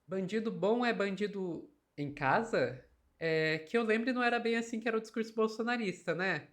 Bandido bom é bandido em casa? Que eu lembre, não era bem assim que era o discurso bolsonarista, né?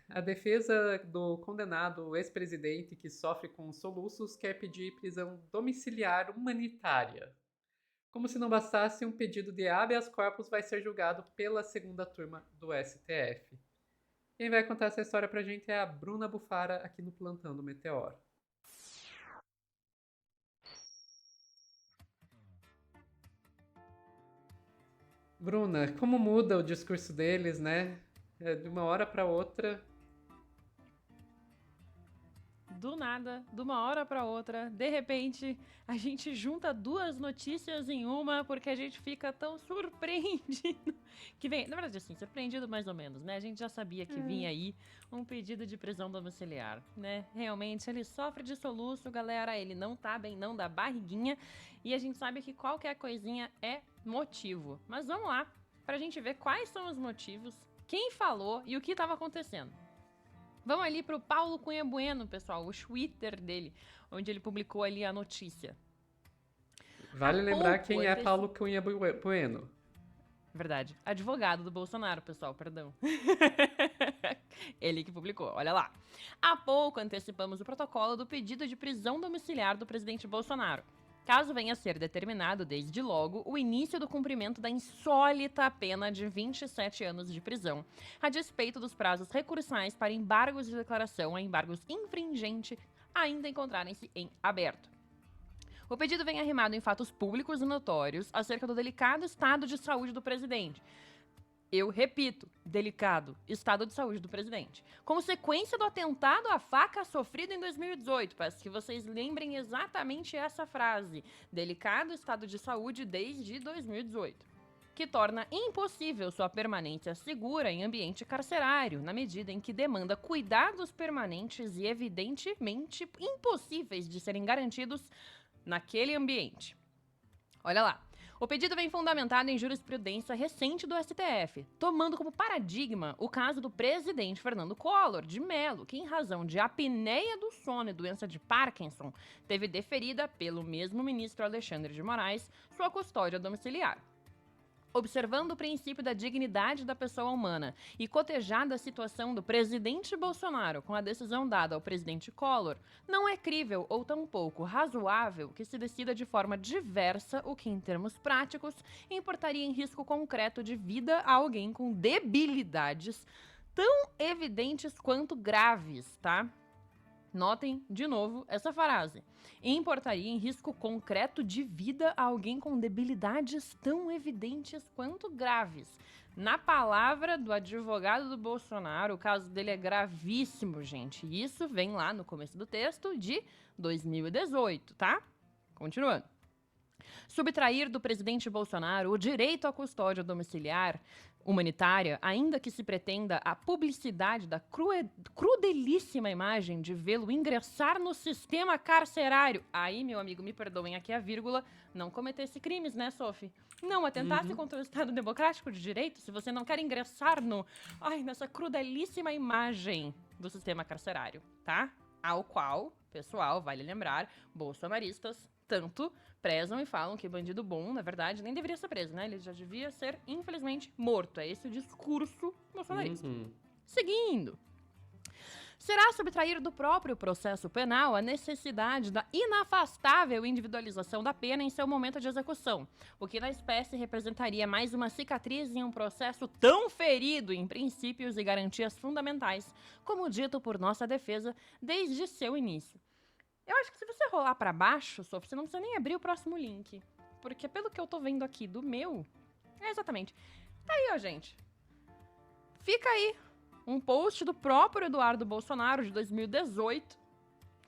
A defesa do condenado ex-presidente que sofre com soluços quer pedir prisão domiciliar humanitária. Como se não bastasse, um pedido de habeas corpus vai ser julgado pela segunda turma do STF. Quem vai contar essa história pra gente é a Bruna Bufara aqui no Plantão do Meteoro. Bruna, como muda o discurso deles, né? De uma hora para outra. Do nada, de uma hora para outra, de repente, a gente junta duas notícias em uma porque a gente fica tão surpreendido que vem, na verdade assim, surpreendido mais ou menos, né? A gente já sabia que vinha aí um pedido de prisão domiciliar, né? Realmente ele sofre de soluço, galera, ele não tá bem não da barriguinha e a gente sabe que qualquer coisinha é motivo. Mas vamos lá, pra gente ver quais são os motivos, quem falou e o que estava acontecendo. Vamos ali pro Paulo Cunha Bueno, pessoal, o Twitter dele, onde ele publicou ali a notícia. Há Vale lembrar pouco quem é anteci... Paulo Cunha Bueno. Verdade. Advogado do Bolsonaro, pessoal, perdão. Ele que publicou, olha lá. Há pouco antecipamos o protocolo do pedido de prisão domiciliar do presidente Bolsonaro. Caso venha a ser determinado desde logo o início do cumprimento da insólita pena de 27 anos de prisão, a despeito dos prazos recursais para embargos de declaração a embargos infringentes ainda encontrarem-se em aberto. O pedido vem arrimado em fatos públicos e notórios acerca do delicado estado de saúde do presidente. Eu repito, delicado estado de saúde do presidente. Consequência do atentado à faca sofrido em 2018. Peço que vocês lembrem exatamente essa frase. Delicado estado de saúde desde 2018. Que torna impossível sua permanência segura em ambiente carcerário, na medida em que demanda cuidados permanentes e evidentemente impossíveis de serem garantidos naquele ambiente. Olha lá. O pedido vem fundamentado em jurisprudência recente do STF, tomando como paradigma o caso do presidente Fernando Collor de Mello, que, em razão de apneia do sono e doença de Parkinson, teve deferida pelo mesmo ministro Alexandre de Moraes sua custódia domiciliar. Observando o princípio da dignidade da pessoa humana e cotejada a situação do presidente Bolsonaro com a decisão dada ao presidente Collor, não é crível ou tampouco razoável que se decida de forma diversa o que, em termos práticos, importaria em risco concreto de vida a alguém com debilidades tão evidentes quanto graves, tá? Notem, de novo, essa frase. Importaria em risco concreto de vida a alguém com debilidades tão evidentes quanto graves. Na palavra do advogado do Bolsonaro, o caso dele é gravíssimo, gente. Isso vem lá no começo do texto de 2018, tá? Continuando. Subtrair do presidente Bolsonaro o direito à custódia domiciliar humanitária, ainda que se pretenda a publicidade da crudelíssima imagem de vê-lo ingressar no sistema carcerário. Aí, meu amigo, me perdoem aqui a vírgula, não cometesse crimes, né, Sophie? Não atentasse Uhum. contra o Estado Democrático de Direito se você não quer ingressar no... Ai, nessa crudelíssima imagem do sistema carcerário, tá? Ao qual, pessoal, vale lembrar, bolsonaristas tanto prezam e falam que bandido bom, na verdade, nem deveria ser preso, né? Ele já devia ser, infelizmente, morto. É esse o discurso bolsonarista. Uhum. Seguindo. Será subtrair do próprio processo penal a necessidade da inafastável individualização da pena em seu momento de execução, o que na espécie representaria mais uma cicatriz em um processo tão ferido em princípios e garantias fundamentais, como dito por nossa defesa desde seu início. Eu acho que se você rolar pra baixo, Sof, você não precisa nem abrir o próximo link. Porque pelo que eu tô vendo aqui do meu, é exatamente. Tá aí, ó, gente. Fica aí um post do próprio Eduardo Bolsonaro de 2018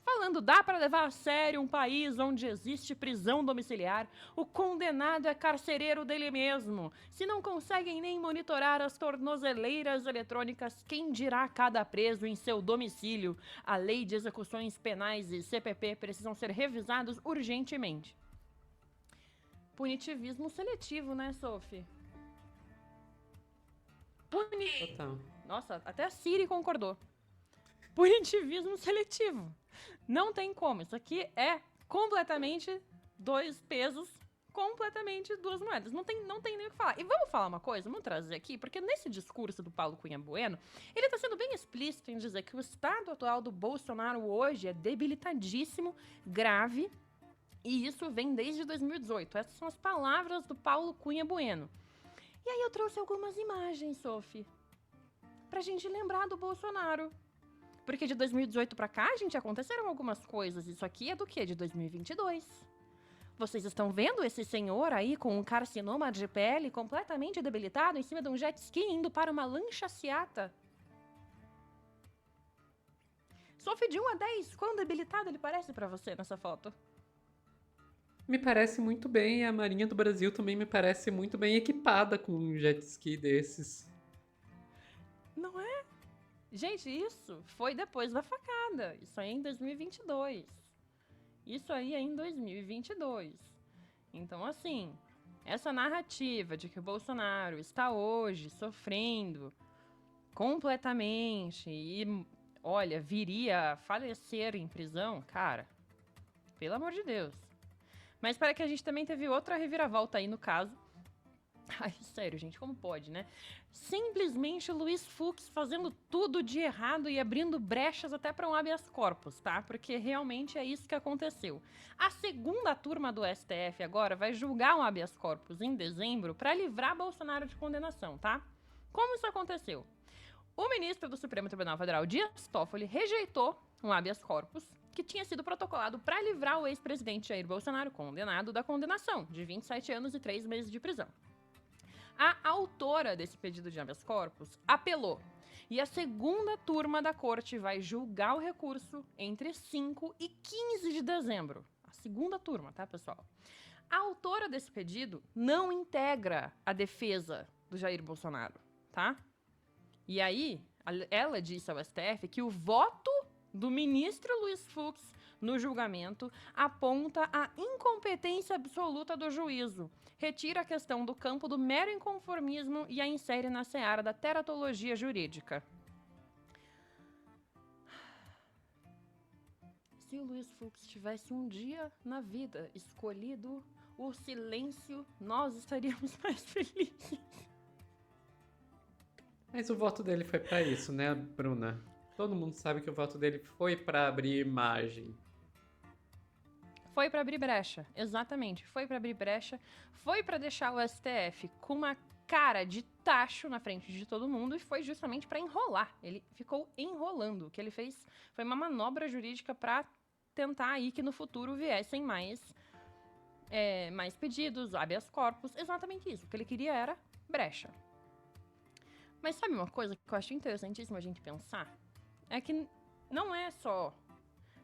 falando: dá para levar a sério um país onde existe prisão domiciliar? O condenado é carcereiro dele mesmo. Se não conseguem nem monitorar as tornozeleiras eletrônicas, quem dirá cada preso em seu domicílio? A lei de execuções penais e CPP precisam ser revisados urgentemente. Punitivismo seletivo, né, Sophie? Total. Nossa, até a Siri concordou. Punitivismo seletivo. Não tem como. Isso aqui é completamente dois pesos completamente duas moedas. Não tem nem o que falar. E vamos falar uma coisa, vamos trazer aqui, porque nesse discurso do Paulo Cunha Bueno, ele tá sendo bem explícito em dizer que o estado atual do Bolsonaro hoje é debilitadíssimo, grave, e isso vem desde 2018. Essas são as palavras do Paulo Cunha Bueno. E aí eu trouxe algumas imagens, Sophie, pra gente lembrar do Bolsonaro. Porque de 2018 pra cá, gente, aconteceram algumas coisas. Isso aqui é do quê? De 2022. Vocês estão vendo esse senhor aí com um carcinoma de pele completamente debilitado em cima de um jet ski indo para uma lancha-seata? Sophie, de 1 a 10, quão debilitado ele parece pra você nessa foto? Me parece muito bem, a Marinha do Brasil também me parece muito bem equipada com um jet ski desses. Não é? Gente, isso foi depois da facada. Isso aí é em 2022. Isso aí é em 2022. Então, assim, essa narrativa de que o Bolsonaro está hoje sofrendo completamente e, olha, viria a falecer em prisão, cara, pelo amor de Deus. Mas para que a gente também teve outra reviravolta aí no caso. Ai, sério, gente, como pode, né? Simplesmente o Luiz Fux fazendo tudo de errado e abrindo brechas até para um habeas corpus, tá? Porque realmente é isso que aconteceu. A segunda turma do STF agora vai julgar um habeas corpus em dezembro para livrar Bolsonaro de condenação, tá? Como isso aconteceu? O ministro do Supremo Tribunal Federal, Dias Toffoli, rejeitou um habeas corpus que tinha sido protocolado para livrar o ex-presidente Jair Bolsonaro, condenado, da condenação de 27 anos e 3 meses de prisão. A autora desse pedido de habeas corpus apelou. E a segunda turma da corte vai julgar o recurso entre 5 e 15 de dezembro. A segunda turma, tá, pessoal? A autora desse pedido não integra a defesa do Jair Bolsonaro, tá? E aí, ela disse ao STF que o voto do ministro Luiz Fux no julgamento aponta a incompetência absoluta do juízo, retira a questão do campo do mero inconformismo e a insere na seara da teratologia jurídica. Se o Luiz Fux tivesse um dia na vida escolhido o silêncio, nós estaríamos mais felizes. Mas o voto dele foi pra isso, né, Bruna? Todo mundo sabe que o voto dele foi pra abrir imagem. Foi pra abrir brecha, exatamente. Foi pra abrir brecha, foi pra deixar o STF com uma cara de tacho na frente de todo mundo e foi justamente pra enrolar. Ele ficou enrolando. O que ele fez foi uma manobra jurídica pra tentar aí que no futuro viessem mais pedidos, habeas corpus. Exatamente isso. O que ele queria era brecha. Mas sabe uma coisa que eu acho interessantíssimo a gente pensar? É que não é só...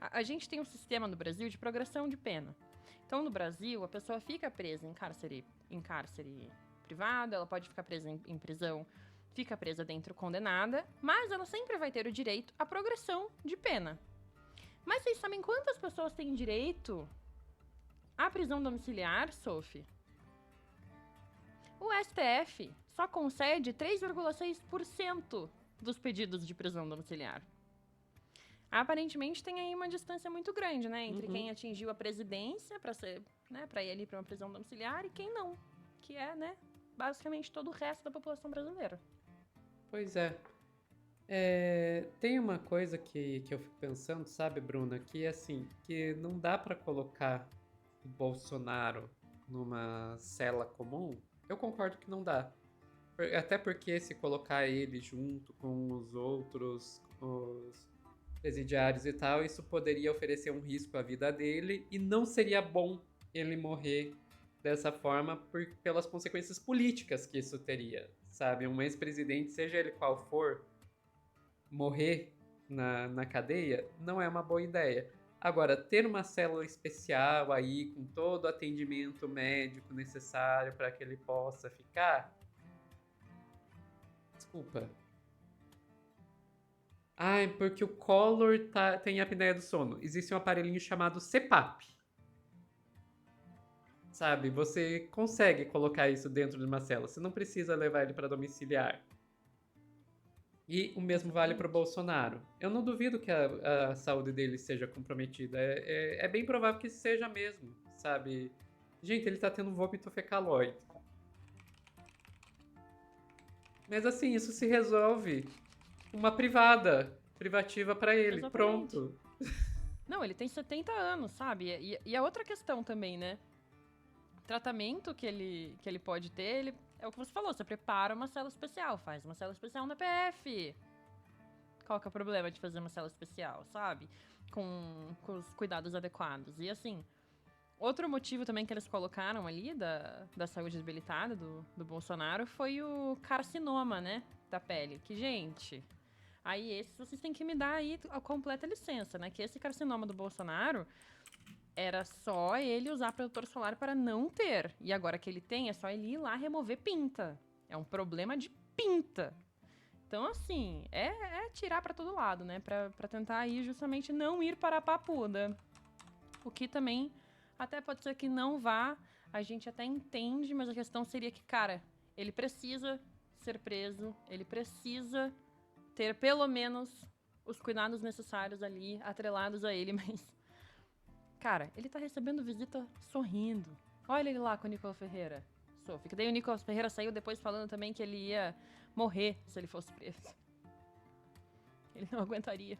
A gente tem um sistema no Brasil de progressão de pena. Então, no Brasil, a pessoa fica presa em cárcere privado, ela pode ficar presa em prisão, fica presa dentro condenada, mas ela sempre vai ter o direito à progressão de pena. Mas vocês sabem quantas pessoas têm direito à prisão domiciliar, Sophie? O STF só concede 3,6% dos pedidos de prisão domiciliar. Aparentemente tem aí uma distância muito grande, né? Entre quem atingiu a presidência para ser, né, para ir ali para uma prisão domiciliar e quem não. Que é, né, basicamente todo o resto da população brasileira. Pois é. Tem uma coisa que eu fico pensando, sabe, Bruna? Que assim, que não dá pra colocar o Bolsonaro numa cela comum. Eu concordo que não dá. Até porque se colocar ele junto com os outros, os presidiários e tal, isso poderia oferecer um risco à vida dele e não seria bom ele morrer dessa forma pelas consequências políticas que isso teria, sabe? Um ex-presidente, seja ele qual for, morrer na cadeia não é uma boa ideia. Agora, ter uma célula especial aí com todo o atendimento médico necessário para que ele possa ficar... Desculpa. Ah, porque o Collor tem apneia do sono. Existe um aparelhinho chamado CPAP. Sabe, você consegue colocar isso dentro de uma célula. Você não precisa levar ele para domiciliar. E o mesmo vale para o Bolsonaro. Eu não duvido que a saúde dele seja comprometida. É bem provável que seja mesmo, sabe? Gente, ele tá tendo um vômito fecalóide. Mas assim, isso se resolve com uma privativa pra ele. Exatamente. Pronto. Não, ele tem 70 anos, sabe? E a outra questão também, né? Tratamento que ele pode ter, ele, é o que você falou, você prepara uma cela especial, faz uma cela especial na PF. Qual que é o problema de fazer uma cela especial, sabe? Com os cuidados adequados. E assim, outro motivo também que eles colocaram ali da saúde debilitada do Bolsonaro foi o carcinoma, né? Da pele. Que, gente, aí esses vocês têm que me dar aí a completa licença, né? Que esse carcinoma do Bolsonaro era só ele usar protetor solar para não ter. E agora que ele tem, é só ele ir lá remover pinta. É um problema de pinta. Então, assim, é tirar para todo lado, né? Pra tentar aí justamente não ir para a papuda. O que também até pode ser que não vá, a gente até entende, mas a questão seria que, cara, ele precisa ser preso, ele precisa ter pelo menos os cuidados necessários ali, atrelados a ele, mas. Cara, ele tá recebendo visita sorrindo. Olha ele lá com o Nicolas Ferreira. Sophie, que daí o Nicolas Ferreira saiu depois falando também que ele ia morrer se ele fosse preso. Ele não aguentaria.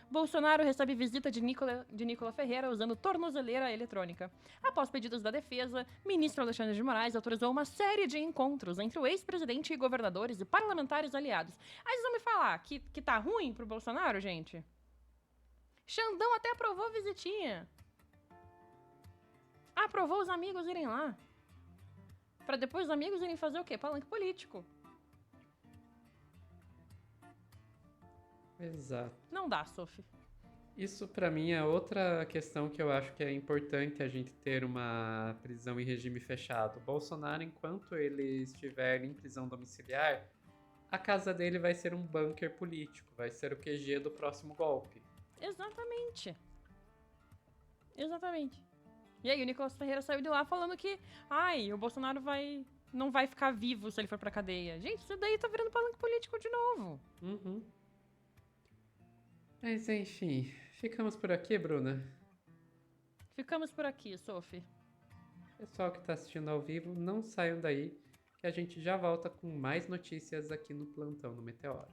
Bolsonaro recebe visita de Nicola Ferreira usando tornozeleira eletrônica. Após pedidos da defesa, ministro Alexandre de Moraes autorizou uma série de encontros entre o ex-presidente e governadores e parlamentares aliados. Aí vocês vão me falar que tá ruim pro Bolsonaro, gente? Xandão até aprovou visitinha. Aprovou os amigos irem lá. Pra depois os amigos irem fazer o quê? Palanque político. Exato. Não dá, Sophie. Isso pra mim é outra questão que eu acho que é importante a gente ter uma prisão em regime fechado. Bolsonaro, enquanto ele estiver em prisão domiciliar, a casa dele vai ser um bunker político, vai ser o QG do próximo golpe. Exatamente. Exatamente. E aí o Nicolas Ferreira saiu de lá falando que, ai, o Bolsonaro não vai ficar vivo se ele for pra cadeia. Gente, isso daí tá virando palanque político de novo. Uhum. Mas enfim, ficamos por aqui, Bruna. Ficamos por aqui, Sophie. Pessoal que tá assistindo ao vivo, não saiam daí, que a gente já volta com mais notícias aqui no Plantão no Meteoro.